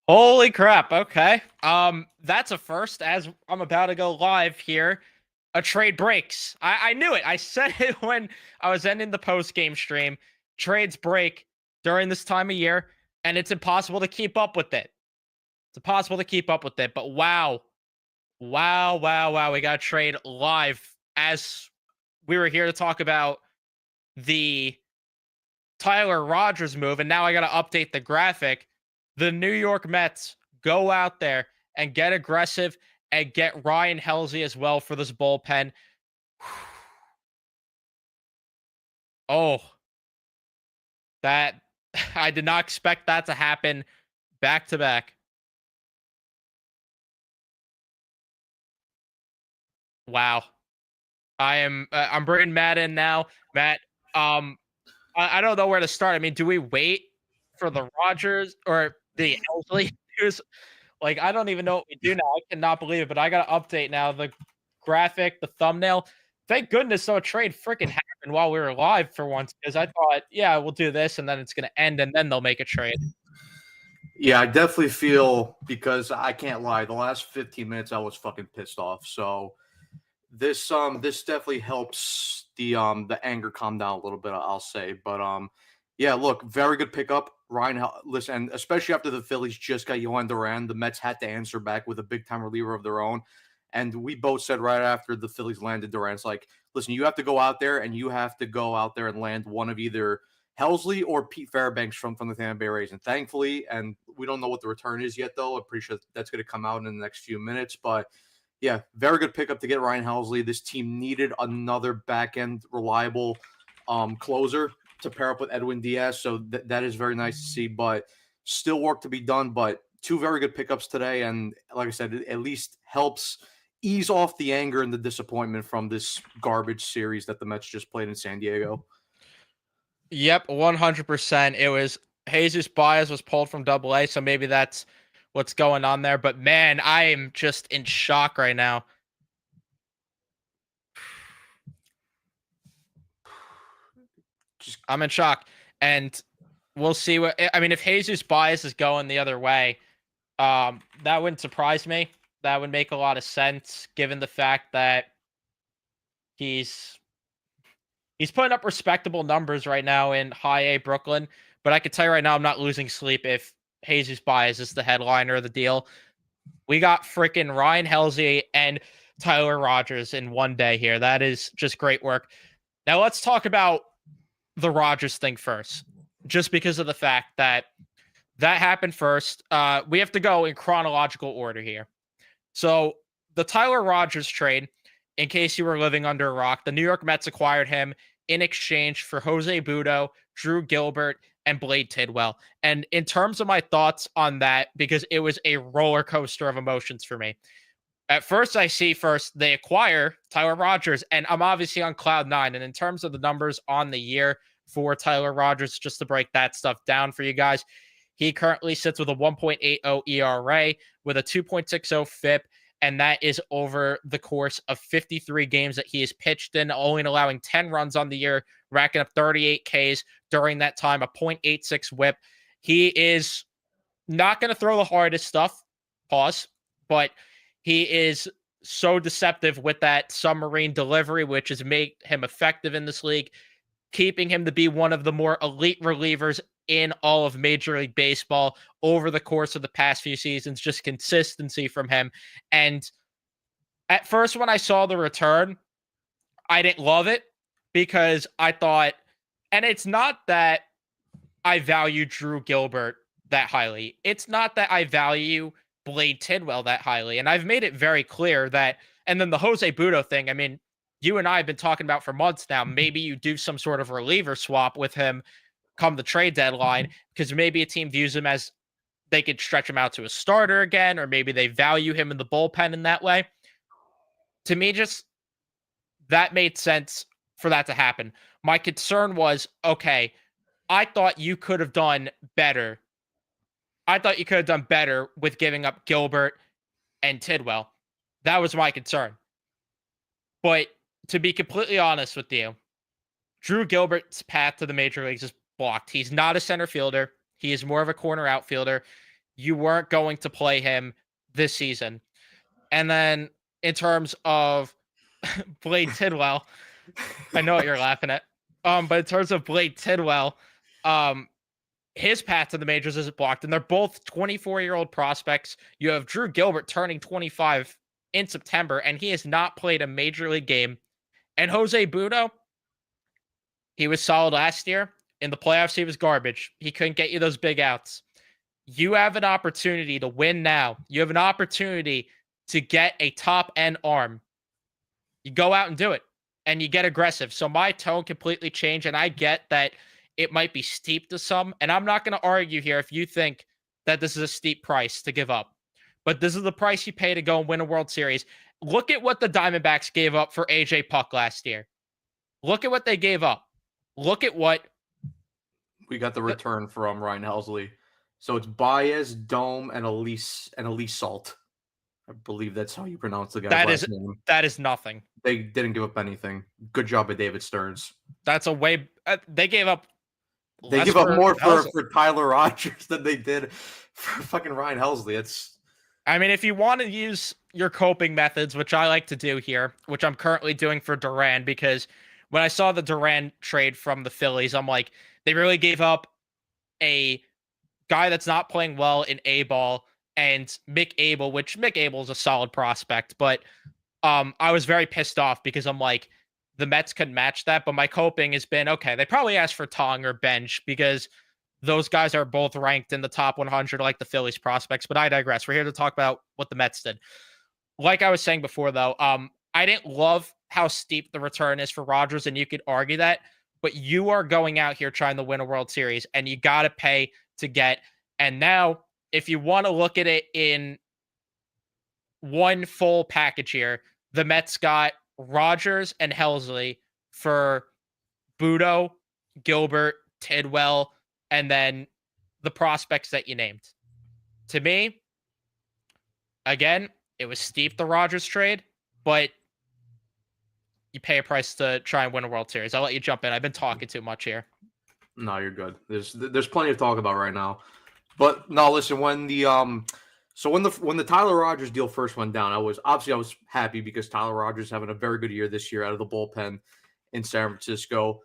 Holy crap. Okay. That's a first as I'm about to go live here. A trade breaks. I knew it. I said it when I was ending the post game stream. Trades break during this time of year, and it's impossible to keep up with it. It's impossible to keep up with it. But wow. Wow, wow, wow. We got a trade live as we were here to talk about the Tyler Rogers move, and now I got to update the graphic. The New York Mets go out there and get aggressive and get Ryan Helsley as well for this bullpen. Oh, that I did not expect that to happen back to back. Wow. I'm bringing Matt in now. Matt, um I don't know where to start. I mean, do we wait for the Rogers or the Helsley news? Like, I don't even know what we do now. I cannot believe it, but I got to update now. The graphic, the thumbnail. Thank goodness so a trade freaking happened while we were live for once because I thought, yeah, we'll do this and then it's going to end and then they'll make a trade. Yeah, I definitely feel because I can't lie. The last 15 minutes, I was fucking pissed off. So this definitely helps the anger calm down a little bit. I'll say, but yeah, look, very good pickup, Ryan. Listen, and especially after the Phillies just got Yohan Duran, the Mets had to answer back with a big time reliever of their own. And we both said right after the Phillies landed Duran, it's like, listen, you have to go out there and you have to go out there and land one of either Helsley or Pete Fairbanks from the Tampa Bay Rays. And thankfully, and we don't know what the return is yet, though. I'm pretty sure that's going to come out in the next few minutes. But yeah, very good pickup to get Ryan Helsley. This team needed another back end reliable closer to pair up with Edwin Diaz. So that is very nice to see, but still work to be done. But two very good pickups today. And like I said, it at least helps ease off the anger and the disappointment from this garbage series that the Mets just played in San Diego. Yep, 100%. It was Jesus Baez was pulled from Double A, so maybe that's what's going on there. But man, I am just in shock right now. I'm in shock, and we'll see what. I mean, if Jesus Baez is going the other way, that wouldn't surprise me. That would make a lot of sense given the fact that he's he's putting up respectable numbers right now in High A Brooklyn. But I can tell you right now, I'm not losing sleep if Jesus Baez is the headliner of the deal. We got freaking Ryan Helsley and Tyler Rogers in one day here. That is just great work. Now let's talk about the Rogers thing first, just because of the fact that that happened first. We have to go in chronological order here. So the Tyler Rogers trade, in case you were living under a rock, the New York Mets acquired him in exchange for Jose Budo, Drew Gilbert, and Blade Tidwell. And in terms of my thoughts on that, because it was a roller coaster of emotions for me. At first, I see first they acquire Tyler Rogers, and I'm obviously on cloud nine. And in terms of the numbers on the year for Tyler Rogers, just to break that stuff down for you guys, he currently sits with a 1.80 ERA with a 2.60 FIP, and that is over the course of 53 games that he has pitched in, only allowing 10 runs on the year, racking up 38 Ks during that time, a 0.86 whip. He is not going to throw the hardest stuff, pause, but he is so deceptive with that submarine delivery, which has made him effective in this league, keeping him to be one of the more elite relievers in all of Major League Baseball over the course of the past few seasons. Just consistency from him. And at first, when I saw the return, I didn't love it because I thought, and it's not that I value Drew Gilbert that highly. It's not that I value Blade Tidwell that highly. And I've made it very clear that, and then the Jose Budo thing, I mean, you and I have been talking about for months now. Maybe you do some sort of reliever swap with him come the trade deadline because maybe a team views him as they could stretch him out to a starter again, or maybe they value him in the bullpen in that way. To me, just that made sense for that to happen. My concern was, okay, I thought you could have done better. I thought you could have done better with giving up Gilbert and Tidwell. That was my concern. But to be completely honest with you, Drew Gilbert's path to the major leagues is blocked. He's not a center fielder. He is more of a corner outfielder. you weren't going to play him this season. And then in terms of Blade Tidwell, I know what you're laughing at. But in terms of Blade Tidwell, um, his path to the majors isn't blocked, and they're both 24-year-old prospects. You have Drew Gilbert turning 25 in September, and he has not played a major league game. And Jose Budo, he was solid last year. In the playoffs, he was garbage. He couldn't get you those big outs. You have an opportunity to win now. You have an opportunity to get a top end arm. You go out and do it, and you get aggressive. So my tone completely changed, and I get that it might be steep to some, and I'm not going to argue here if you think that this is a steep price to give up. But this is the price you pay to go and win a World Series. Look at what the Diamondbacks gave up for AJ Puck last year. Look at what they gave up. Look at what we got the return from Ryan Helsley. So it's Baez, Dome, and Elise Salt. I believe that's how you pronounce the guy's last name. That is nothing. They didn't give up anything. Good job by David Stearns. That's a way they gave up. They give up more for Tyler Rogers than they did for fucking Ryan Helsley. I mean, if you want to use your coping methods, which I like to do here, which I'm currently doing for Duran, because when I saw the Duran trade from the Phillies, I'm like, they really gave up a guy that's not playing well in A-ball and Mick Abel, which Mick Abel is a solid prospect, but I was very pissed off because I'm like, the Mets couldn't match that, but my coping has been, okay, they probably asked for Tong or Bench because those guys are both ranked in the top 100 like the Phillies prospects, but I digress. We're here to talk about what the Mets did. Like I was saying before, though, I didn't love how steep the return is for Rogers, and you could argue that, but you are going out here trying to win a World Series, and you got to pay to get. And now, if you want to look at it in one full package here, the Mets got Rogers and Helsley for Budo, Gilbert, Tidwell, and then the prospects that you named. To me, again, it was steep, the Rogers trade, but you pay a price to try and win a World Series. I'll let you jump in. I've been talking too much here. No, you're good. There's plenty to talk about right now. But no, listen, when the Tyler Rogers deal first went down, I was happy because Tyler Rogers having a very good year this year out of the bullpen in San Francisco.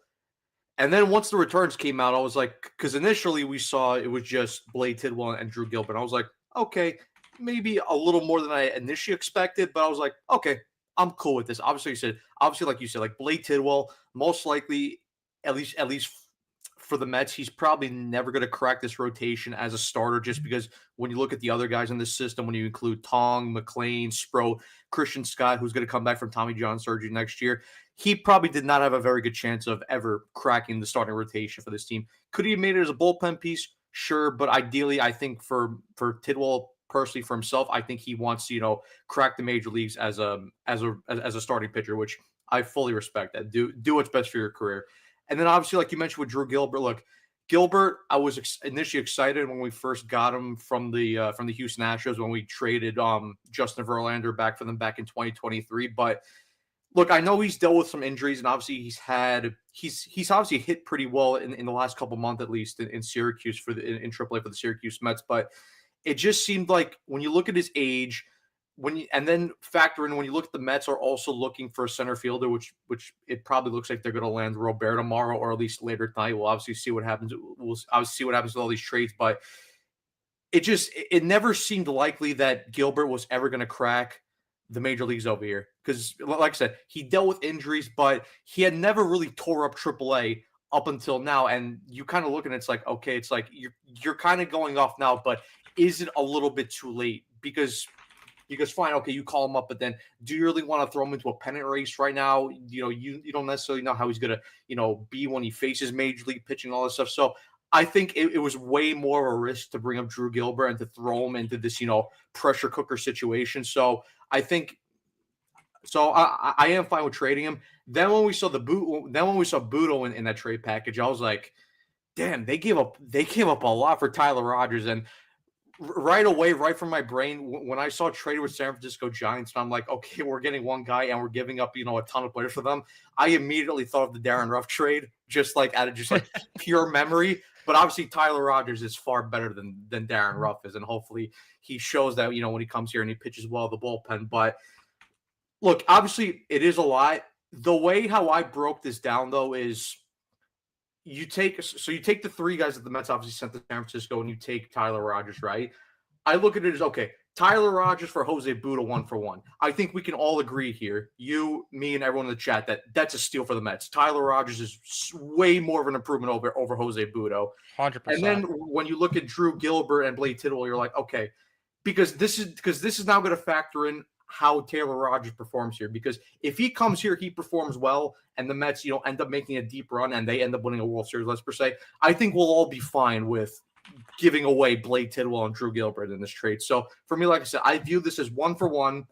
And then once the returns came out, I was like, because initially we saw it was just Blade Tidwell and Drew Gilbert. I was like, okay, maybe a little more than I initially expected, but I was like, okay, I'm cool with this. Obviously, like you said, like Blade Tidwell, most likely, at least for the Mets, he's probably never going to crack this rotation as a starter, just because when you look at the other guys in this system, when you include Tong, McLean, Sproat, Christian Scott, who's going to come back from Tommy John surgery next year, he probably did not have a very good chance of ever cracking the starting rotation for this team. Could he have made it as a bullpen piece? Sure, but ideally, I think for Tidwell personally, for himself, I think he wants to crack the major leagues as a starting pitcher, which I fully respect. That do what's best for your career. And then obviously, like you mentioned with Drew Gilbert, look, Gilbert, I was initially excited when we first got him from the Houston Astros when we traded Justin Verlander back for them back in 2023. But look, I know he's dealt with some injuries, and obviously he's obviously hit pretty well in the last couple months, at least in Syracuse in AAA for the Syracuse Mets. But it just seemed like when you look at his age, and then factor in when you look at the Mets are also looking for a center fielder, which it probably looks like they're going to land Robert tomorrow or at least later tonight. We'll obviously see what happens. We'll obviously see what happens with all these trades, but it never seemed likely that Gilbert was ever going to crack the major leagues over here. Because like I said, he dealt with injuries, but he had never really tore up AAA up until now. And you kind of look and it's like, okay, it's like you're kind of going off now, but is it a little bit too late? Because fine, okay, you call him up, but then do you really want to throw him into a pennant race right now? You don't necessarily know how he's gonna, be when he faces major league pitching, all this stuff. So I think it was way more of a risk to bring up Drew Gilbert and to throw him into this, pressure cooker situation. So I think, I am fine with trading him. Then when we saw Budo in that trade package, I was like, damn, they gave up a lot for Tyler Rogers. And right away, right from my brain, when I saw trade with San Francisco Giants, and I'm like, okay, we're getting one guy and we're giving up, a ton of players for them. I immediately thought of the Darren Ruff trade, just like out of pure memory. But obviously, Tyler Rogers is far better than Darren Ruff is, and hopefully he shows that when he comes here and he pitches well the bullpen. But look, obviously, it is a lot. The way how I broke this down though is you take the three guys that the Mets obviously sent to San Francisco, and you take Tyler Rogers, right? I look at it as okay. Tyler Rogers for Jose Buda 1-for-1. I think we can all agree here, you, me, and everyone in the chat, that that's a steal for the Mets. Tyler Rogers is way more of an improvement over Jose Buda. 100%. And then when you look at Drew Gilbert and Blake Tidwell, you're like, okay, because this is now going to factor in how Taylor Rogers performs here. Because if he comes here, he performs well, and the Mets, end up making a deep run and they end up winning a World Series, let's per se, I think we'll all be fine with giving away Blake Tidwell and Drew Gilbert in this trade. So for me, like I said, I view this as 1-for-1.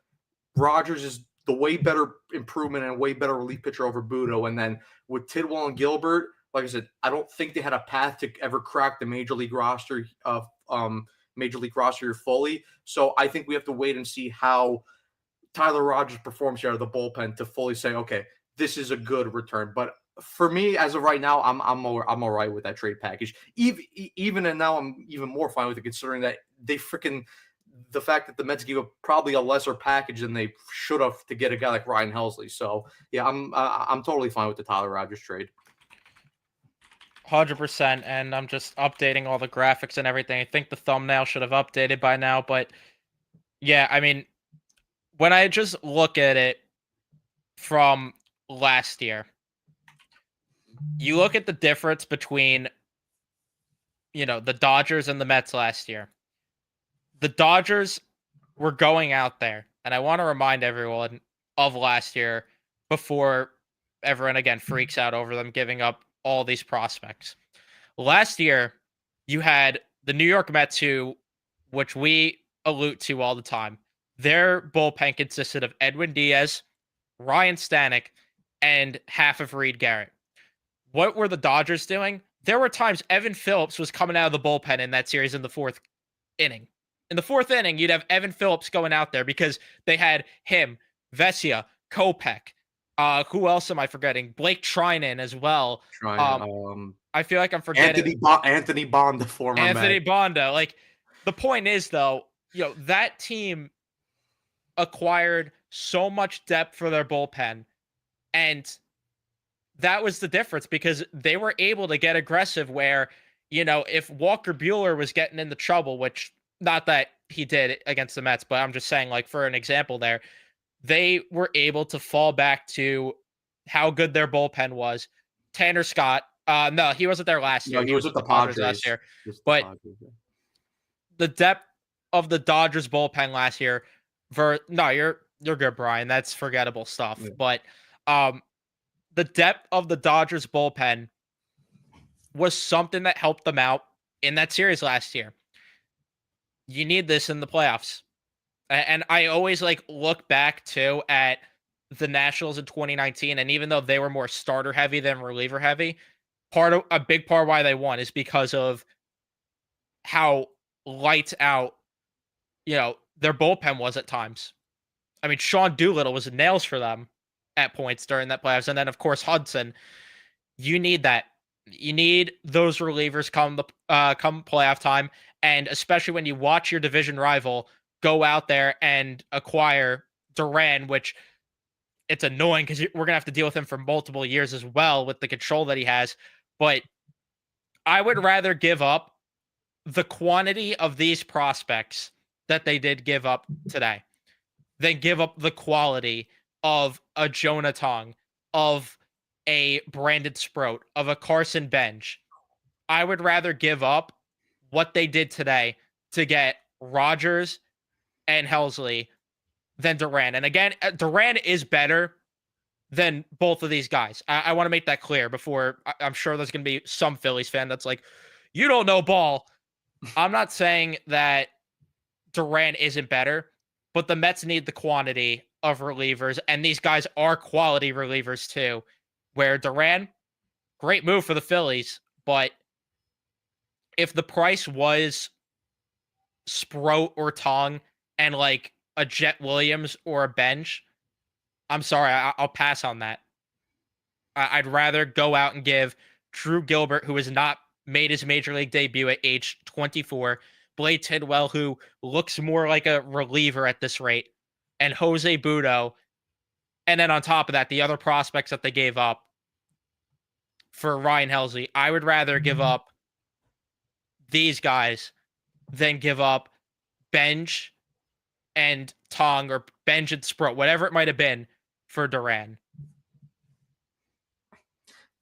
Rogers is the way better improvement and way better relief pitcher over Budo. And then with Tidwell and Gilbert, like I said, I don't think they had a path to ever crack the major league roster fully. So I think we have to wait and see how Tyler Rogers performs here out of the bullpen to fully say, okay, this is a good return. But for me, as of right now, I'm all right with that trade package. Even and now I'm even more fine with it, considering that the fact that the Mets gave up probably a lesser package than they should have to get a guy like Ryan Helsley. So yeah, I'm totally fine with the Tyler Rogers trade. 100%, and I'm just updating all the graphics and everything. I think the thumbnail should have updated by now, but yeah, I mean, when I just look at it from last year, you look at the difference between, the Dodgers and the Mets last year. The Dodgers were going out there, and I want to remind everyone of last year before everyone again freaks out over them giving up all these prospects. Last year, you had the New York Mets, which we allude to all the time. Their bullpen consisted of Edwin Diaz, Ryan Stanek, and half of Reed Garrett. What were the Dodgers doing? There were times Evan Phillips was coming out of the bullpen in that series in the fourth inning. In the fourth inning, you'd have Evan Phillips going out there because they had him, Vesia, Kopech. Who else am I forgetting? Blake Trinan as well. I feel like I'm forgetting Anthony Bonda, former Anthony Met. Bonda. Like, the point is though, that team acquired so much depth for their bullpen, and that was the difference because they were able to get aggressive where, if Walker Buehler was getting into trouble, which not that he did against the Mets, but I'm just saying, like, for an example there, they were able to fall back to how good their bullpen was. Tanner Scott, no, he wasn't there last year. No, he was with the Padres last year. But the depth of the Dodgers bullpen last year, no, you're good, Brian. That's forgettable stuff. Yeah. But the depth of the Dodgers bullpen was something that helped them out in that series last year. You need this in the playoffs. And I always look back too at the Nationals in 2019, and even though they were more starter heavy than reliever heavy, a big part why they won is because of how lights out, their bullpen was at times. I mean, Sean Doolittle was nails for them at points during that playoffs, and then of course Hudson. You need that. You need those relievers come playoff time, and especially when you watch your division rival go out there and acquire Duran, which it's annoying because we're going to have to deal with him for multiple years as well with the control that he has. But I would rather give up the quantity of these prospects that they did give up today than give up the quality of a Jonah Tong, of a Brandon Sproat, of a Carson Bench. I would rather give up what they did today to get Rogers and Helsley than Duran. And again, Duran is better than both of these guys. I want to make that clear before I'm sure there's going to be some Phillies fan that's like, you don't know ball. I'm not saying that Duran isn't better, but the Mets need the quantity of relievers, and these guys are quality relievers too, where Duran, great move for the Phillies, but if the price was Sproat or Tong and a Jet Williams or a Bench, I'm sorry, I'll pass on that. I'd rather go out and give Drew Gilbert, who is not made his major league debut at age 24. Blade Tidwell, who looks more like a reliever at this rate, and Jose Budo. And then on top of that, the other prospects that they gave up for Ryan Helsley. I would rather give up these guys than give up Benj and Tong or Benj and Sproat, whatever it might have been, for Duran.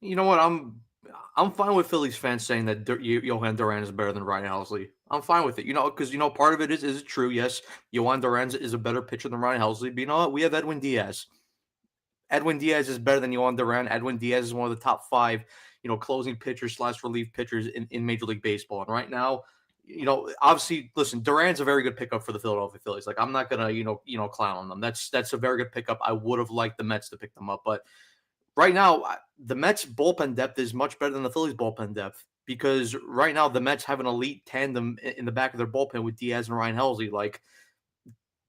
You know what? I'm fine with Phillies fans saying that Johan Duran is better than Ryan Helsley. I'm fine with it, because part of it is it true? Yes, Johan Duran is a better pitcher than Ryan Helsley, but you know what? We have Edwin Diaz. Edwin Diaz is better than Johan Duran. Edwin Diaz is one of the top 5, closing pitchers / relief pitchers in Major League Baseball. And right now, obviously, listen, Duran's a very good pickup for the Philadelphia Phillies. Like, I'm not gonna, clown on them. That's a very good pickup. I would have liked the Mets to pick them up, but right now, the Mets bullpen depth is much better than the Phillies bullpen depth, because right now the Mets have an elite tandem in the back of their bullpen with Diaz and Ryan Helsley. Like,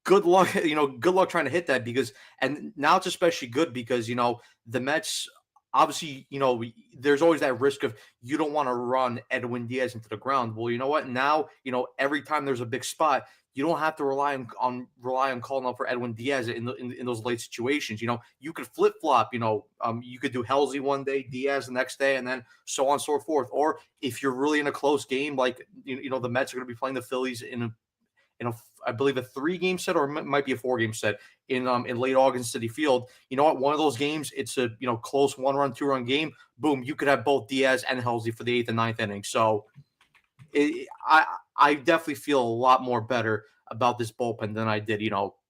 good luck, good luck trying to hit that, because, and now it's especially good because, the Mets, obviously, there's always that risk of you don't want to run Edwin Diaz into the ground. Well, you know what? Now, every time there's a big spot, you don't have to rely on calling up for Edwin Diaz in those late situations. You could flip flop. You could do Helsley one day, Diaz the next day, and then so on and so forth. Or if you're really in a close game, like the Mets are going to be playing the Phillies in a I believe a 3-game set, or it might be a 4-game set in late August City Field. You know what? One of those games, it's a close 1-run, 2-run game. Boom, you could have both Diaz and Helsley for the 8th and 9th inning. So I definitely feel a lot more better about this bullpen than I did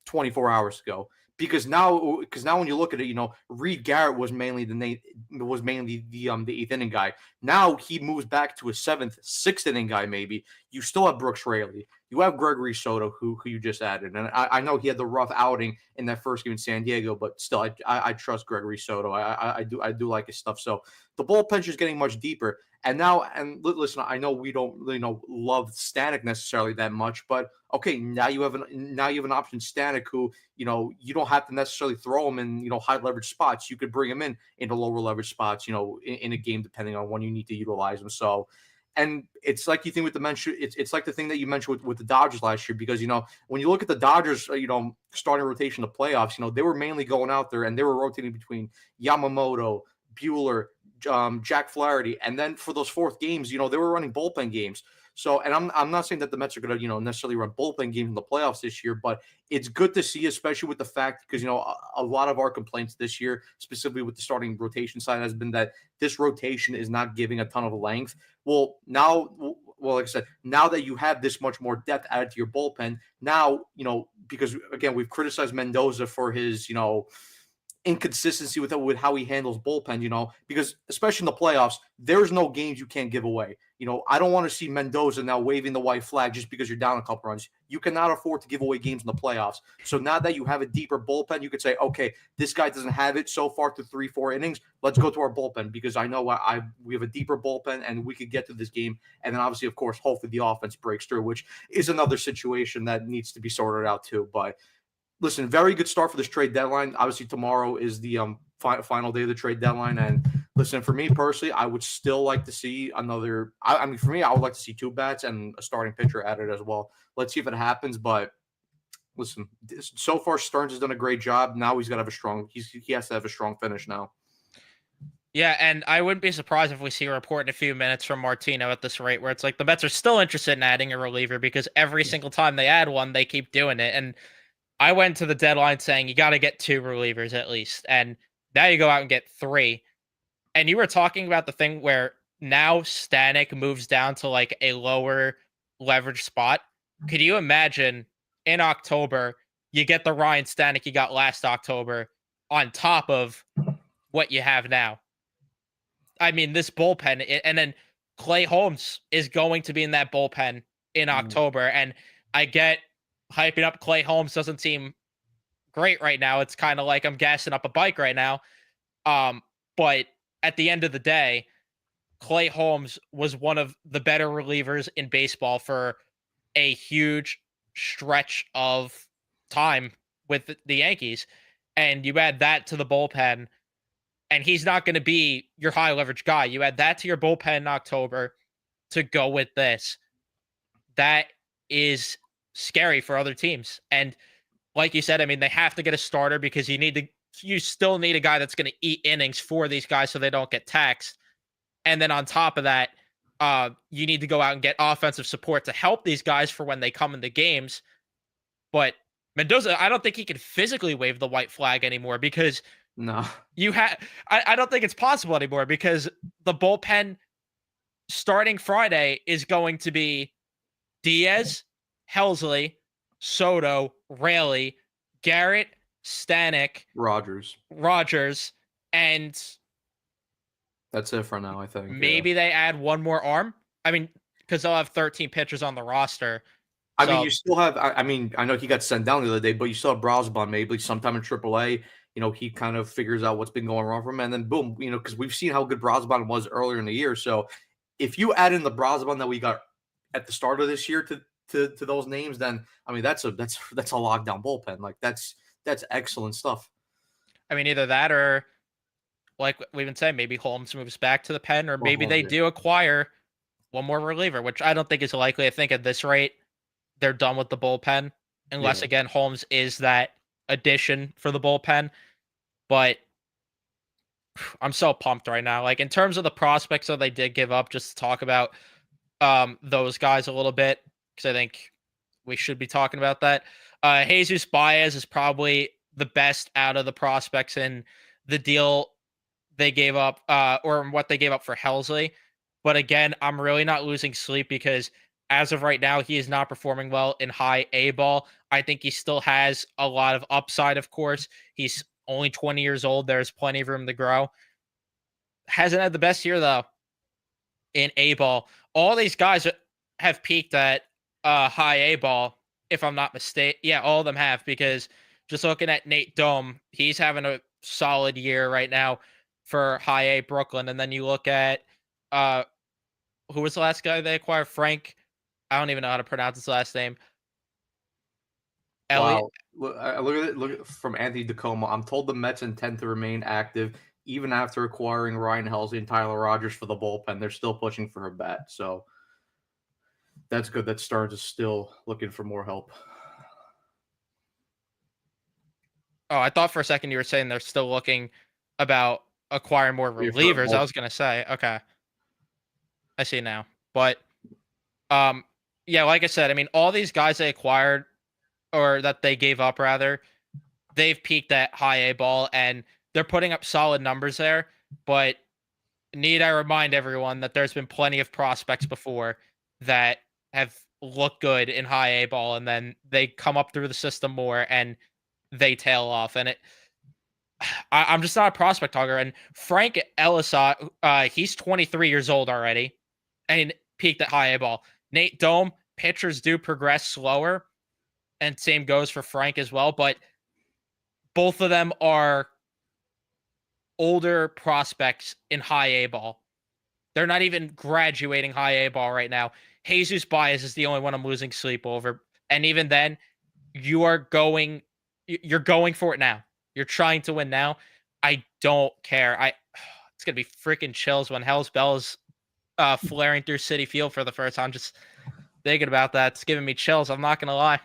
24 hours ago. Because now when you look at it, Reed Garrett was mainly the 8th inning guy. Now he moves back to a 7th, 6th inning guy. Maybe you still have Brooks Raley. You have Gregory Soto, who you just added, and I know he had the rough outing in that first game in San Diego, but still, I trust Gregory Soto. I do like his stuff. So the bullpen's just getting much deeper. And now, listen, I know we don't really love Stanek necessarily that much, but okay, now you have an option, Stanek, who you don't have to necessarily throw him in high leverage spots. You could bring him into lower leverage spots, in a game, depending on when you need to utilize him. So, and it's like you think with the mention, it's like the thing that you mentioned with the Dodgers last year, because when you look at the Dodgers, starting rotation of playoffs, they were mainly going out there and they were rotating between Yamamoto, Bueller, Jack Flaherty, and then for those 4th games, they were running bullpen games. So, and I'm not saying that the Mets are going to necessarily run bullpen games in the playoffs this year, but it's good to see, especially with the fact, because a lot of our complaints this year, specifically with the starting rotation side, has been that this rotation is not giving a ton of length. Well, like I said, now that you have this much more depth added to your bullpen, now because again, we've criticized Mendoza for his inconsistency with how he handles bullpen, because especially in the playoffs, there's no games you can't give away. I don't want to see Mendoza now waving the white flag just because you're down a couple runs. You cannot afford to give away games in the playoffs. So now that you have a deeper bullpen, you could say, okay, this guy doesn't have it so far through 3-4 innings. Let's go to our bullpen, because I know we have a deeper bullpen and we could get to this game. And then obviously, of course, hopefully the offense breaks through, which is another situation that needs to be sorted out too. But listen, very good start for this trade deadline. Obviously, tomorrow is the final day of the trade deadline. And listen, for me personally, I would still like to see another. I mean, for me, I would like to see 2 bats and a starting pitcher added as well. Let's see if it happens. But listen, so far Stearns has done a great job. Now he's got to have a strong. He has to have a strong finish now. Yeah, and I wouldn't be surprised if we see a report in a few minutes from Martino at this rate, where it's like the Mets are still interested in adding a reliever, because every single time they add one, they keep doing it. And I went to the deadline saying you got to get 2 relievers at least. And now you go out and get 3. And you were talking about the thing where now Stanek moves down to like a lower leverage spot. Could you imagine in October, you get the Ryan Stanek you got last October on top of what you have now? I mean, this bullpen, and then Clay Holmes is going to be in that bullpen in October. And I get hyping up Clay Holmes doesn't seem great right now. It's kind of like I'm gassing up a bike right now. But at the end of the day, Clay Holmes was one of the better relievers in baseball for a huge stretch of time with the Yankees. And you add that to the bullpen, and he's not going to be your high leverage guy. You add that to your bullpen in October. to go with this, that is scary for other teams. And like you said, I mean, they have to get a starter because you still need a guy that's going to eat innings for these guys so they don't get taxed. And then on top of that, you need to go out and get offensive support to help these guys for when they come into games. But Mendoza, I don't think he can physically wave the white flag anymore because No. I don't think it's possible anymore because the bullpen starting Friday is going to be Diaz, Helsley, Soto, Raley, Garrett, Stanek, Rogers, and that's it for now, I think. Maybe they add one more arm. I mean, because they'll have 13 pitchers on the roster. I mean, you still have. I mean, I know he got sent down the other day, but you still have Brosbon maybe sometime in AAA. He kind of figures out what's been going wrong for him, and then boom, because we've seen how good Brosbon was earlier in the year. So if you add in the Brosbon that we got at the start of this year to those names, then I mean that's a lockdown bullpen. Like that's excellent stuff. I mean, either that or like we've been saying, maybe Holmes moves back to the pen, or maybe they do acquire one more reliever, which I don't think is likely. I think at this rate, they're done with the bullpen, unless again Holmes is that addition for the bullpen. But I'm so pumped right now. Like in terms of the prospects that they did give up, just to talk about those guys a little bit, because I think we should be talking about that. Jesus Baez is probably the best out of the prospects in the deal they gave up, or what they gave up for Helsley. But again, I'm really not losing sleep because as of right now, he is not performing well in high A ball. I think he still has a lot of upside, of course. He's only 20 years old. There's plenty of room to grow. Hasn't had the best year, though, in A ball. All these guys have peaked at high A ball, if I'm not mistaken. Yeah, all of them have, because just looking at Nate Dome, he's having a solid year right now for high A Brooklyn. And then you look at who was the last guy they acquired? Frank. I don't even know how to pronounce his last name. Elliott. Wow. Look at from Anthony DeComo. I'm told the Mets intend to remain active even after acquiring Ryan Helsley and Tyler Rogers for the bullpen. They're still pushing for a bat. So that's good that Stearns is still looking for more help. Oh, I thought for a second you were saying they're still looking about acquiring more relievers. I was going to say, okay. I see now. But, yeah, like I said, I mean, all these guys they acquired, or that they gave up, rather, they've peaked at high A ball, and they're putting up solid numbers there. But need I remind everyone that there's been plenty of prospects before that have looked good in high A ball, and then they come up through the system more, and they tail off. And I'm just not a prospect hogger. And Frank Ellisott, he's 23 years old already, and peaked at high A ball. Nate Dome, pitchers do progress slower, and same goes for Frank as well. But both of them are older prospects in high A ball. They're not even graduating high A ball right now. Jesus Baez is the only one I'm losing sleep over. And even then, you're going for it now. You're trying to win now. I don't care. It's gonna be freaking chills when Hell's Bells flaring through Citi Field for the first time. Just thinking about that, it's giving me chills. I'm not gonna lie.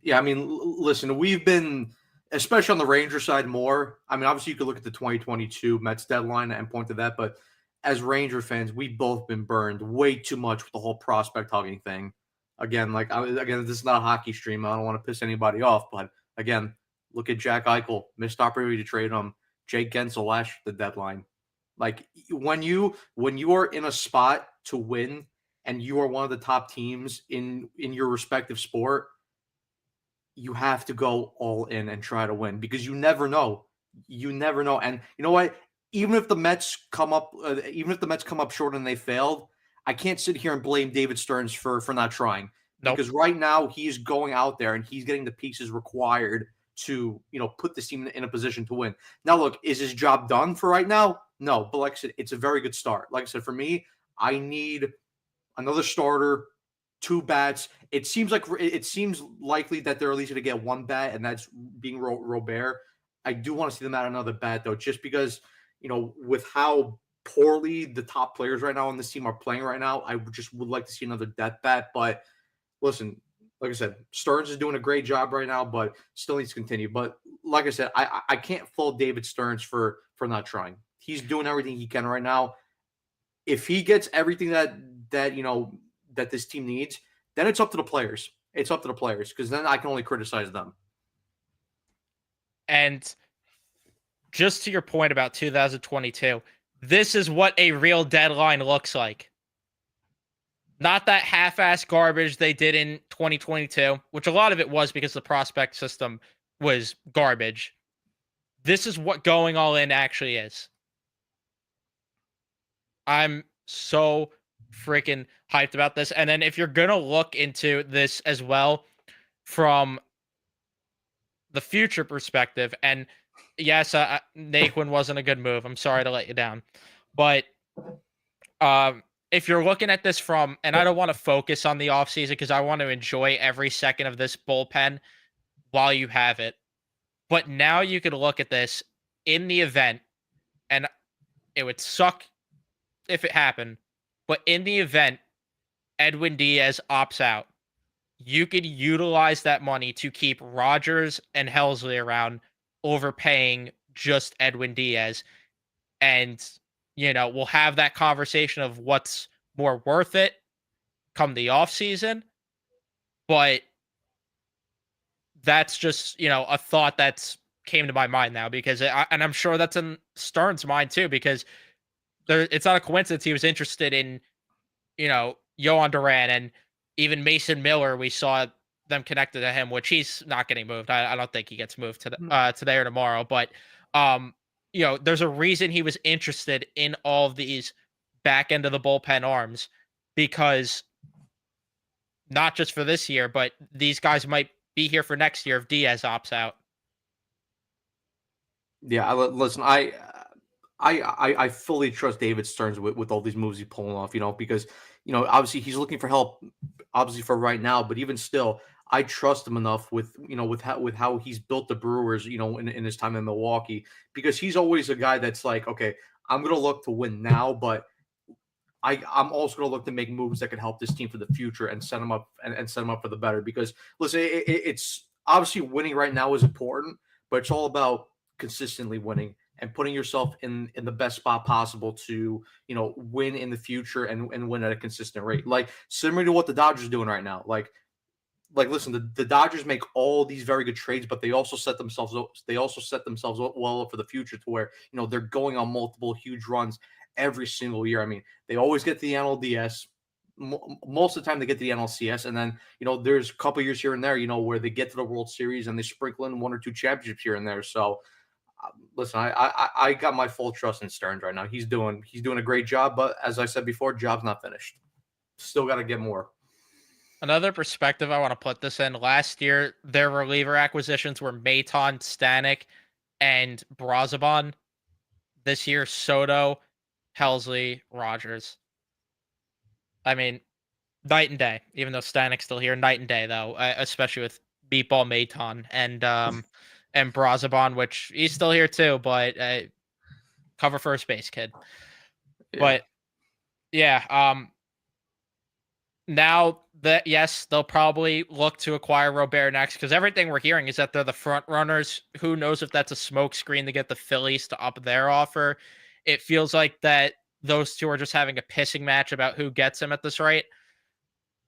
Yeah, I mean, listen, we've been, especially on the Ranger side, more. I mean, obviously, you could look at the 2022 Mets deadline and point to that, but as Ranger fans, we've both been burned way too much with the whole prospect hugging thing. Again, this is not a hockey stream. I don't want to piss anybody off, but again, look at Jack Eichel, missed opportunity to trade him. Jake Gensel last the deadline. Like when you are in a spot to win and you are one of the top teams in your respective sport, you have to go all in and try to win because you never know. You never know. And you know what? Even if the Mets come up short and they failed, I can't sit here and blame David Stearns for not trying. Nope. Because right now he's going out there and he's getting the pieces required to, put this team in a position to win. Now, look, is his job done for right now? No, but like I said, it's a very good start. Like I said, for me, I need another starter, 2 bats. It seems likely that they're at least going to get 1 bat, and that's being Robert. I do want to see them add another bat, though, just because, with how poorly the top players right now on this team are playing right now, I just would like to see another death bat. But listen, like I said, Stearns is doing a great job right now, but still needs to continue. But like I said, I can't fault David Stearns for not trying. He's doing everything he can right now. If he gets everything that this team needs, then it's up to the players. It's up to the players, because then I can only criticize them. And just to your point about 2022, this is what a real deadline looks like. Not that half-ass garbage they did in 2022, which a lot of it was because the prospect system was garbage. This is what going all in actually is. I'm so freaking hyped about this. And then if you're going to look into this as well from the future perspective, and yes, Naquin wasn't a good move. I'm sorry to let you down. But if you're looking at this from, and I don't want to focus on the offseason because I want to enjoy every second of this bullpen while you have it. But now you could look at this in the event, and it would suck if it happened, but in the event Edwin Diaz opts out, you could utilize that money to keep Rogers and Helsley around, overpaying just Edwin Diaz. And, we'll have that conversation of what's more worth it come the offseason. But that's just, a thought that's came to my mind now, because and I'm sure that's in Stern's mind too, because it's not a coincidence he was interested in, Yohan Duran, and even Mason Miller. We saw them connected to him, which he's not getting moved. I don't think he gets moved today or tomorrow. But there's a reason he was interested in all of these back end of the bullpen arms, because not just for this year, but these guys might be here for next year if Diaz opts out. Yeah, listen, I fully trust David Stearns with all these moves he's pulling off, because, obviously he's looking for help, obviously for right now, but even still, I trust him enough with how he's built the Brewers, in his time in Milwaukee, because he's always a guy that's like, okay, I'm going to look to win now, but I'm also going to look to make moves that can help this team for the future and set them up and set them up for the better. Because listen, it's obviously winning right now is important, but it's all about consistently winning and putting yourself in the best spot possible to win in the future and win at a consistent rate. Like similar to what the Dodgers are doing right now. Like listen, the Dodgers make all these very good trades, but they also set themselves up well up for the future, to where they're going on multiple huge runs every single year. I mean, they always get to the NLDS. Most of the time they get to the NLCS, and then there's a couple years here and there where they get to the World Series and they sprinkle in 1 or 2 championships here and there. So listen, I got my full trust in Stearns right now. He's doing a great job, but as I said before, job's not finished. Still got to get more. Another perspective I want to put this in: last year, their reliever acquisitions were Maton, Stanek, and Brazoban. This year, Soto, Helsley, Rogers. I mean, night and day. Even though Stanek's still here, night and day though, especially with Beatball Maton and Brazoban, which he's still here too, but cover first base, kid. Yeah. But yeah, now that, yes, they'll probably look to acquire Robert next, because everything we're hearing is that they're the front runners. Who knows if that's a smokescreen to get the Phillies to up their offer? It feels like that those two are just having a pissing match about who gets him at this rate.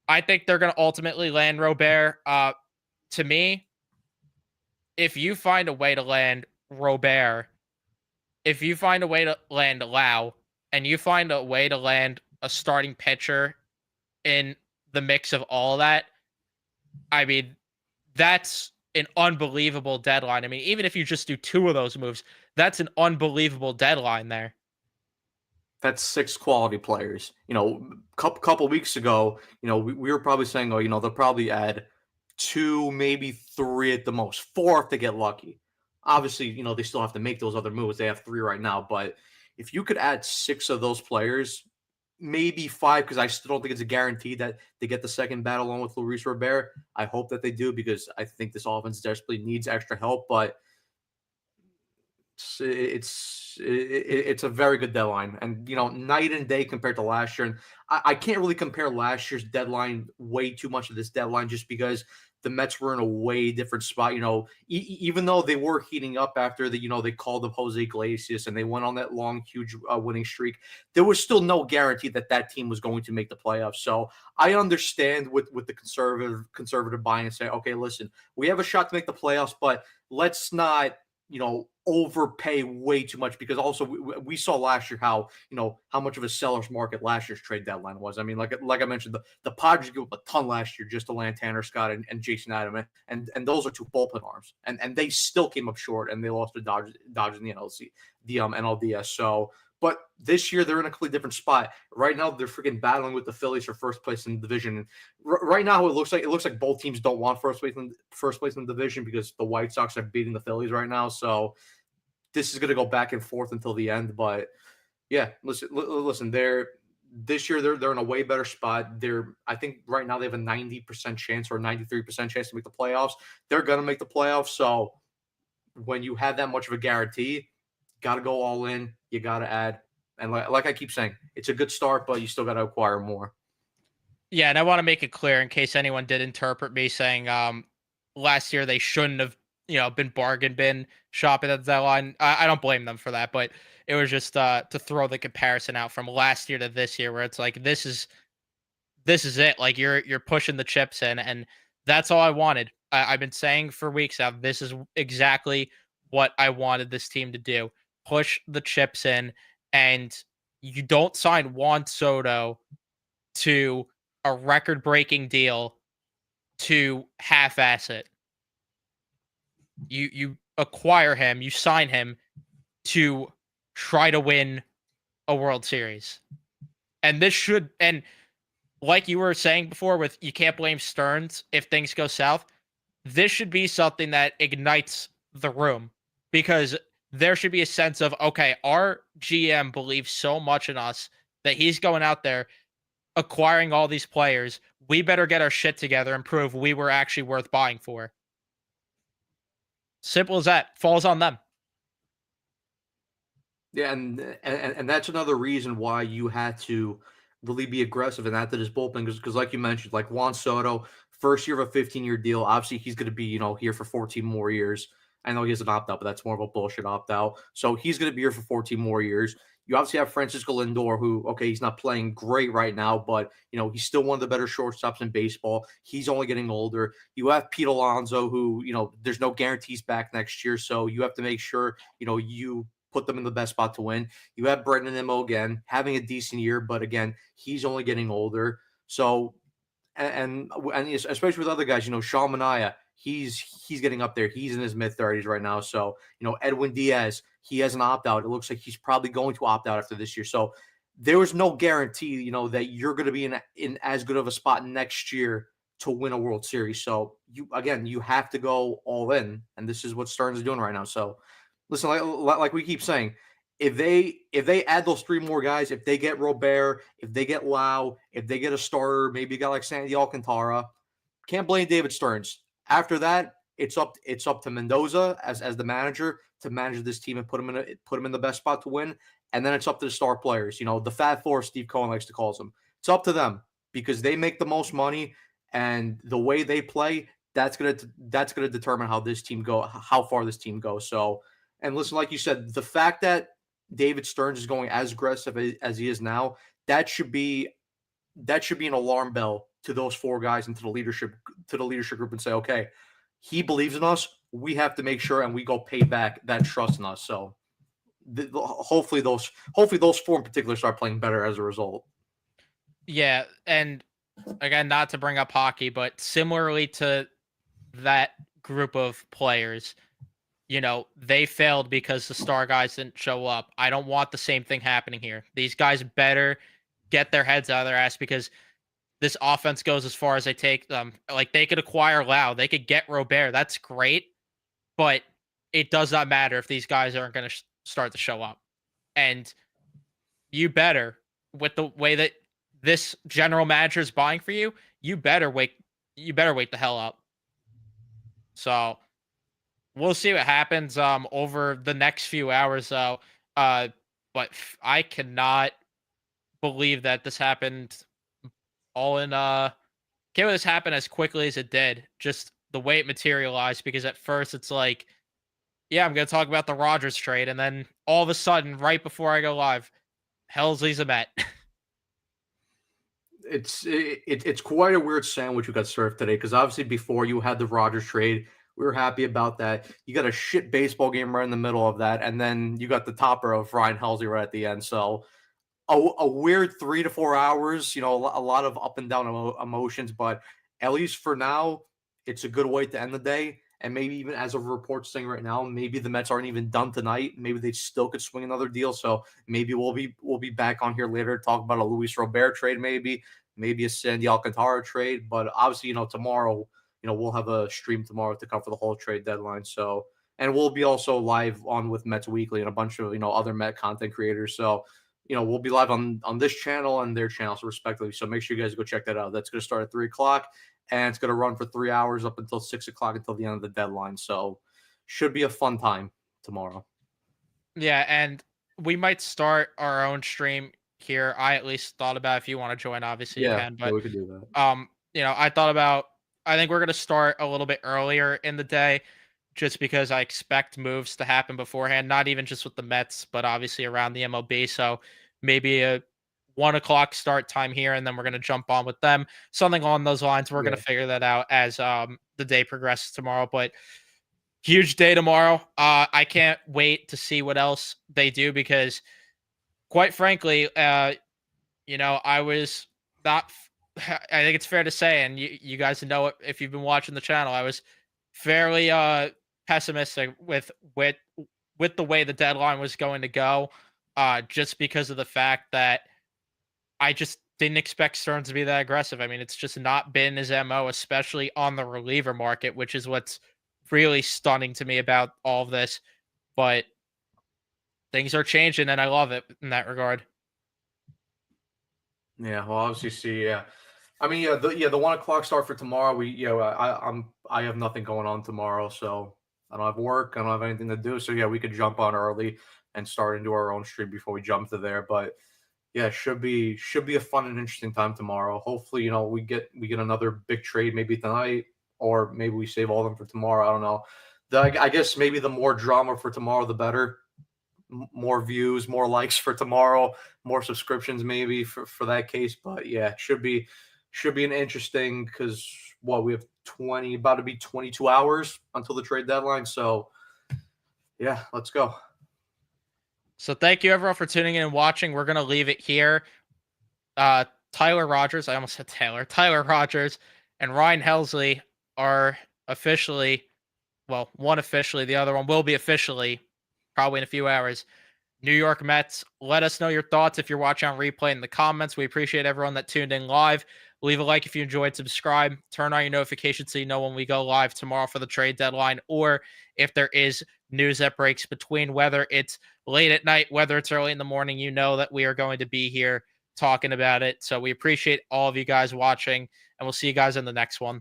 I think they're going to ultimately land Robert. To me, if you find a way to land Robert, if you find a way to land Lau, and you find a way to land a starting pitcher in the mix of all of that, I mean, that's an unbelievable deadline. I mean, even if you just do 2 of those moves, that's an unbelievable deadline there. That's 6 quality players. Couple weeks ago, we were probably saying, oh, they'll probably add 2, maybe 3 at the most, 4 if they get lucky. Obviously, they still have to make those other moves. They have 3 right now, but if you could add 6 of those players, maybe 5, because I still don't think it's a guarantee that they get the second bat along with Luis Robert. I hope that they do, because I think this offense desperately needs extra help. But It's a very good deadline, and night and day compared to last year. And I can't really compare last year's deadline way too much to this deadline, just because the Mets were in a way different spot. Even though they were heating up after they called up Jose Iglesias and they went on that long, huge winning streak, there was still no guarantee that that team was going to make the playoffs. So I understand with the conservative buy-in and say, okay, listen, we have a shot to make the playoffs, but let's not overpay way too much, because also we saw last year how much of a seller's market last year's trade deadline was. I mean, like I mentioned, the Padres gave up a ton last year just to land Tanner Scott and Jason Adam, and those are two bullpen arms, and they still came up short, and they lost to Dodgers in the NLDS. So, but this year they're in a completely different spot. Right now they're freaking battling with the Phillies for first place in the division. Right now it looks like both teams don't want first place in the division, because the White Sox are beating the Phillies right now. So this is going to go back and forth until the end. But yeah, listen, this year they're in a way better spot. I think right now they have a 90% chance or 93% chance to make the playoffs. They're going to make the playoffs. So when you have that much of a guarantee, got to go all in. You got to add. And like I keep saying, it's a good start, but you still got to acquire more. Yeah, and I want to make it clear in case anyone did interpret me saying last year they shouldn't have been bargain bin shopping at the deadline. I don't blame them for that, but it was just to throw the comparison out from last year to this year, where it's like this is it. Like you're pushing the chips in, and that's all I wanted. I've been saying for weeks now, this is exactly what I wanted this team to do: push the chips in. And you don't sign Juan Soto to a record-breaking deal to half-ass it. You acquire him, you sign him to try to win a World Series. And like you were saying before, with you can't blame Stearns if things go south, this should be something that ignites the room, because there should be a sense of, okay, our GM believes so much in us that he's going out there acquiring all these players. We better get our shit together and prove we were actually worth buying for. Simple as that. Falls on them. Yeah, and that's another reason why you had to really be aggressive and add to this bullpen, because like you mentioned, like Juan Soto, first year of a 15-year deal. Obviously, he's going to be here for 14 more years. I know he has an opt out, but that's more of a bullshit opt out. So he's going to be here for 14 more years. You obviously have Francisco Lindor, who, okay, he's not playing great right now, but he's still one of the better shortstops in baseball. He's only getting older. You have Pete Alonso, who there's no guarantees back next year, so you have to make sure you put them in the best spot to win. You have Brendan Nimmo again having a decent year, but again, he's only getting older. So, and especially with other guys, Sean Manaea, he's getting up there. He's in his mid-30s right now. So, Edwin Diaz, he has an opt-out. It looks like he's probably going to opt out after this year. So there was no guarantee, that you're going to be in as good of a spot next year to win a World Series. So you have to go all in, and this is what Stearns is doing right now. So listen, like we keep saying, if they add those three more guys, if they get Robert, if they get Lau, if they get a starter, maybe a guy like Sandy Alcantara, can't blame David Stearns. After that, it's up to Mendoza as the manager to manage this team and put them in the best spot to win. And then it's up to the star players. The Fat Four, Steve Cohen likes to call them. It's up to them, because they make the most money, and the way they play, that's gonna determine how far this team goes. So, and listen, like you said, the fact that David Stearns is going as aggressive as he is now, that should be an alarm bell to those four guys and to the leadership group, and say, okay, he believes in us. We have to make sure and we go pay back that trust in us. So hopefully those four in particular start playing better as a result. Yeah, and again, not to bring up hockey, but similarly to that group of players, they failed because the star guys didn't show up. I don't want the same thing happening here. These guys better get their heads out of their ass, because this offense goes as far as they take them. Like, they could acquire Lau, they could get Robert. That's great, but it does not matter if these guys aren't going to start to show up. And you better, with the way that this general manager is buying for you, you better wake the hell up. So we'll see what happens over the next few hours though. But I cannot believe that this happened all in can't believe this happened as quickly as it did. Just the way it materialized, because at first it's like, yeah, I'm gonna talk about the Rogers trade, and then all of a sudden, right before I go live, Helsley's a Met. It's quite a weird sandwich you got served today because obviously before you had the Rogers trade, we were happy about that. You got a shit baseball game right in the middle of that, and then you got the topper of Ryan Helsley right at the end. So a weird 3 to 4 hours. A lot of up and down emotions, but at least for now, it's a good way to end the day. And maybe even as of reports saying right now, maybe the Mets aren't even done tonight. Maybe they still could swing another deal. So maybe we'll be back on here later to talk about a Luis Robert trade, maybe a Sandy Alcantara trade. But obviously, tomorrow, we'll have a stream tomorrow to cover the whole trade deadline. So and we'll be also live on with Mets Weekly and a bunch of other Met content creators. So we'll be live on this channel and their channels respectively. So make sure you guys go check that out. That's going to start at 3 o'clock and it's going to run for 3 hours up until 6 o'clock until the end of the deadline. So should be a fun time tomorrow. Yeah, and we might start our own stream here. I at least thought about, if you want to join, obviously you can. Yeah, But we could do that. I thought about, I think we're gonna start a little bit earlier in the day, just because I expect moves to happen beforehand, not even just with the Mets, but obviously around the MLB. So maybe a 1 o'clock start time here, and then we're gonna jump on with them. Something along those lines. We're gonna Yeah. figure that out as the day progresses tomorrow. But huge day tomorrow. I can't wait to see what else they do, because quite frankly, I was not I think it's fair to say, and you guys know it if you've been watching the channel, I was fairly pessimistic with the way the deadline was going to go, just because of the fact that I just didn't expect Stearns to be that aggressive. I mean, it's just not been his MO, especially on the reliever market, which is what's really stunning to me about all of this. But things are changing, and I love it in that regard. Yeah, well, obviously, see, yeah. I mean, the 1 o'clock start for tomorrow. I have nothing going on tomorrow, so I don't have work. I don't have anything to do. So yeah, we could jump on early and start into our own stream before we jump to there. But yeah, should be a fun and interesting time tomorrow. Hopefully, we get another big trade maybe tonight, or maybe we save all of them for tomorrow. I don't know. I guess maybe the more drama for tomorrow, the better. More views, more likes for tomorrow, more subscriptions maybe for that case. But yeah, it should be an interesting, because we have about to be 22 hours until the trade deadline. So yeah, let's go. So thank you everyone for tuning in and watching. We're gonna leave it here. Tyler Rogers, I almost said Taylor. Tyler Rogers and Ryan Helsley are officially, well, one officially, the other one will be officially, probably in a few hours, New York Mets. Let us know your thoughts if you're watching on replay in the comments. We appreciate everyone that tuned in live. Leave a like if you enjoyed, subscribe, turn on your notifications so you know when we go live tomorrow for the trade deadline, or if there is news that breaks between, whether it's late at night, whether it's early in the morning, you know that we are going to be here talking about it. So we appreciate all of you guys watching, and we'll see you guys in the next one.